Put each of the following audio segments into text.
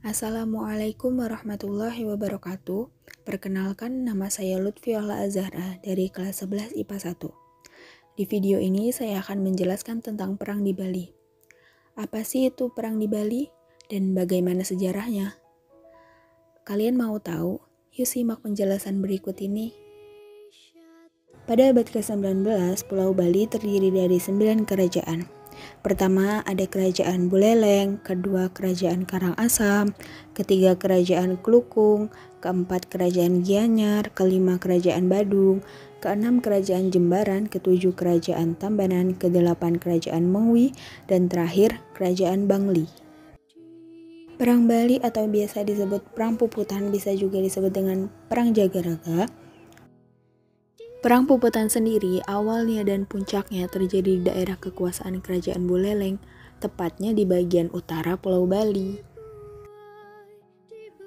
Assalamualaikum warahmatullahi wabarakatuh. Perkenalkan, nama saya Lutfiola Azahra dari kelas 11 IPA 1. Di video ini saya akan menjelaskan tentang perang di Bali. Apa sih itu perang di Bali dan bagaimana sejarahnya? Kalian mau tahu? Yuk simak penjelasan berikut ini. Pada abad ke-19, Pulau Bali terdiri dari 9 kerajaan. Pertama ada Kerajaan Buleleng, kedua Kerajaan Karangasem, ketiga Kerajaan Klukung, keempat Kerajaan Gianyar, kelima Kerajaan Badung, keenam Kerajaan Jembaran, ketujuh Kerajaan Tambanan, kedelapan Kerajaan Mengwi, dan terakhir Kerajaan Bangli. Perang Bali atau biasa disebut Perang Puputan bisa juga disebut dengan Perang Jagaraga. Perang Puputan sendiri awalnya dan puncaknya terjadi di daerah kekuasaan Kerajaan Buleleng, tepatnya di bagian utara Pulau Bali.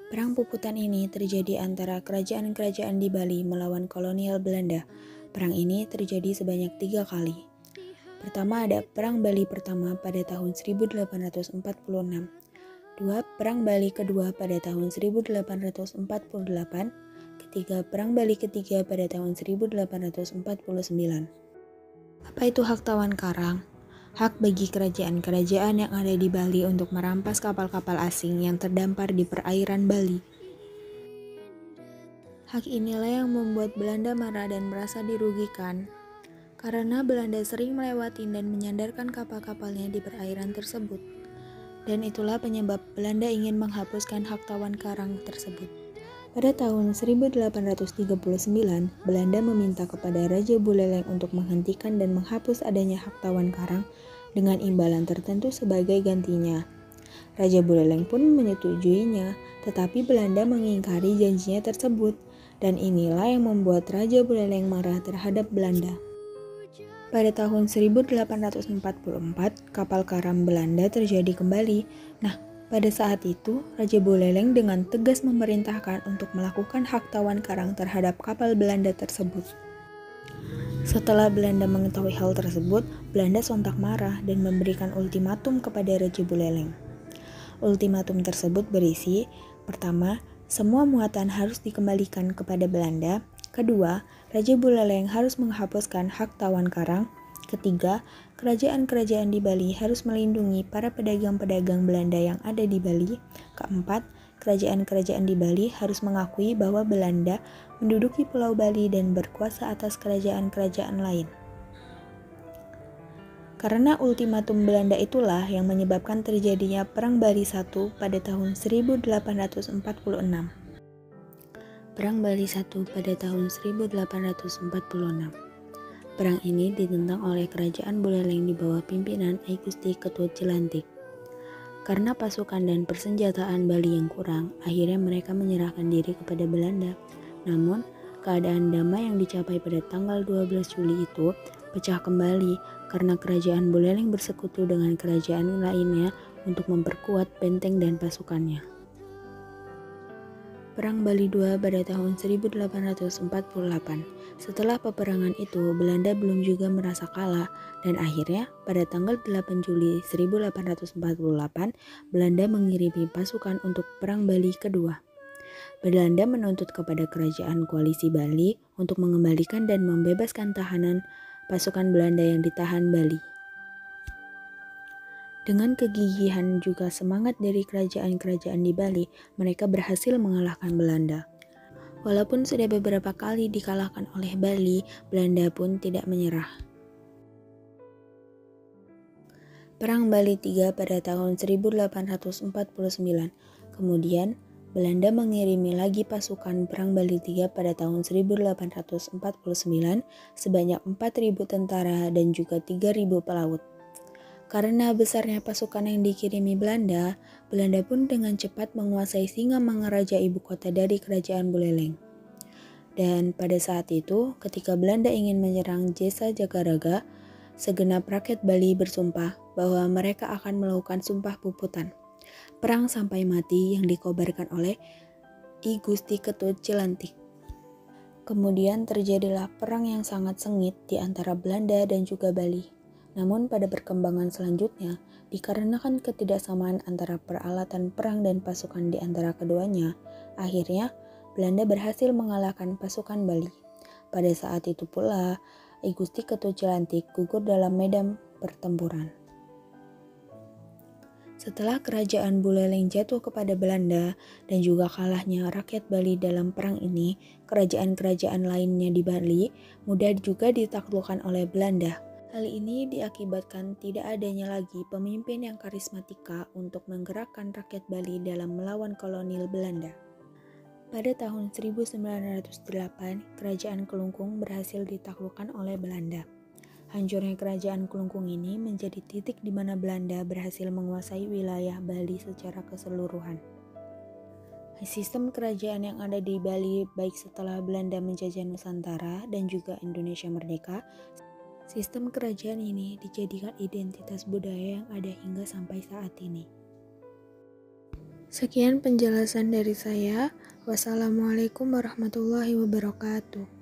Perang Puputan ini terjadi antara kerajaan-kerajaan di Bali melawan kolonial Belanda. Perang ini terjadi sebanyak 3 kali. Pertama ada Perang Bali pertama pada tahun 1846. Dua, Perang Bali kedua pada tahun 1848. Ketiga, Perang Bali ketiga pada tahun 1849. Apa itu hak tawan karang? Hak bagi kerajaan-kerajaan yang ada di Bali untuk merampas kapal-kapal asing yang terdampar di perairan Bali. Hak inilah yang membuat Belanda marah dan merasa dirugikan, karena Belanda sering melewati dan menyandarkan kapal-kapalnya di perairan tersebut. Dan itulah penyebab Belanda ingin menghapuskan hak tawan karang tersebut. Pada tahun 1839, Belanda meminta kepada Raja Buleleng untuk menghentikan dan menghapus adanya hak tawan karang dengan imbalan tertentu sebagai gantinya. Raja Buleleng pun menyetujuinya, tetapi Belanda mengingkari janjinya tersebut, dan inilah yang membuat Raja Buleleng marah terhadap Belanda. Pada tahun 1844, kapal karam Belanda terjadi kembali. Pada saat itu, Raja Buleleng dengan tegas memerintahkan untuk melakukan hak tawan karang terhadap kapal Belanda tersebut. Setelah Belanda mengetahui hal tersebut, Belanda sontak marah dan memberikan ultimatum kepada Raja Buleleng. Ultimatum tersebut berisi, pertama, semua muatan harus dikembalikan kepada Belanda. Kedua, Raja Buleleng harus menghapuskan hak tawan karang. Ketiga, kerajaan-kerajaan di Bali harus melindungi para pedagang-pedagang Belanda yang ada di Bali. Keempat, kerajaan-kerajaan di Bali harus mengakui bahwa Belanda menduduki Pulau Bali dan berkuasa atas kerajaan-kerajaan lain. Karena ultimatum Belanda itulah yang menyebabkan terjadinya Perang Bali I pada tahun 1846. Perang Bali I pada tahun 1846. Perang ini ditentang oleh Kerajaan Buleleng di bawah pimpinan I Gusti Ketut Cilantik. Karena pasukan dan persenjataan Bali yang kurang, akhirnya mereka menyerahkan diri kepada Belanda. Namun, keadaan damai yang dicapai pada tanggal 12 Juli itu pecah kembali karena Kerajaan Buleleng bersekutu dengan kerajaan lainnya untuk memperkuat benteng dan pasukannya. Perang Bali II pada tahun 1848. Setelah peperangan itu, Belanda belum juga merasa kalah, dan akhirnya pada tanggal 8 Juli 1848, Belanda mengirimi pasukan untuk Perang Bali kedua. Belanda menuntut kepada kerajaan koalisi Bali untuk mengembalikan dan membebaskan tahanan pasukan Belanda yang ditahan Bali. Dengan kegigihan juga semangat dari kerajaan-kerajaan di Bali, mereka berhasil mengalahkan Belanda. Walaupun sudah beberapa kali dikalahkan oleh Bali, Belanda pun tidak menyerah. Perang Bali III pada tahun 1849. Kemudian, Belanda mengirimi lagi pasukan Perang Bali III pada tahun 1849 sebanyak 4.000 tentara dan juga 3.000 pelaut. Karena besarnya pasukan yang dikirimi Belanda, Belanda pun dengan cepat menguasai Singamangaraja ibu kota dari Kerajaan Buleleng. Dan pada saat itu, ketika Belanda ingin menyerang Desa Jagaraga, segenap rakyat Bali bersumpah bahwa mereka akan melakukan sumpah puputan, perang sampai mati yang dikobarkan oleh I Gusti Ketut Cilantik. Kemudian terjadilah perang yang sangat sengit di antara Belanda dan juga Bali. Namun pada perkembangan selanjutnya, Dikarenakan ketidaksamaan antara peralatan perang dan pasukan di antara keduanya, akhirnya Belanda berhasil mengalahkan pasukan Bali. Pada saat itu pula, I Gusti Ketut gugur dalam medan pertempuran. Setelah kerajaan Buleleng jatuh kepada Belanda dan juga kalahnya rakyat Bali dalam perang ini, kerajaan-kerajaan lainnya di Bali mudah juga ditaklukkan oleh Belanda. Hal ini diakibatkan tidak adanya lagi pemimpin yang karismatika untuk menggerakkan rakyat Bali dalam melawan kolonial Belanda. Pada tahun 1908, Kerajaan Kelungkung berhasil ditaklukkan oleh Belanda. Hancurnya Kerajaan Kelungkung ini menjadi titik di mana Belanda berhasil menguasai wilayah Bali secara keseluruhan. Sistem kerajaan yang ada di Bali baik setelah Belanda menjajah Nusantara dan juga Indonesia merdeka, sistem kerajaan ini dijadikan identitas budaya yang ada hingga sampai saat ini. Sekian penjelasan dari saya. Wassalamualaikum warahmatullahi wabarakatuh.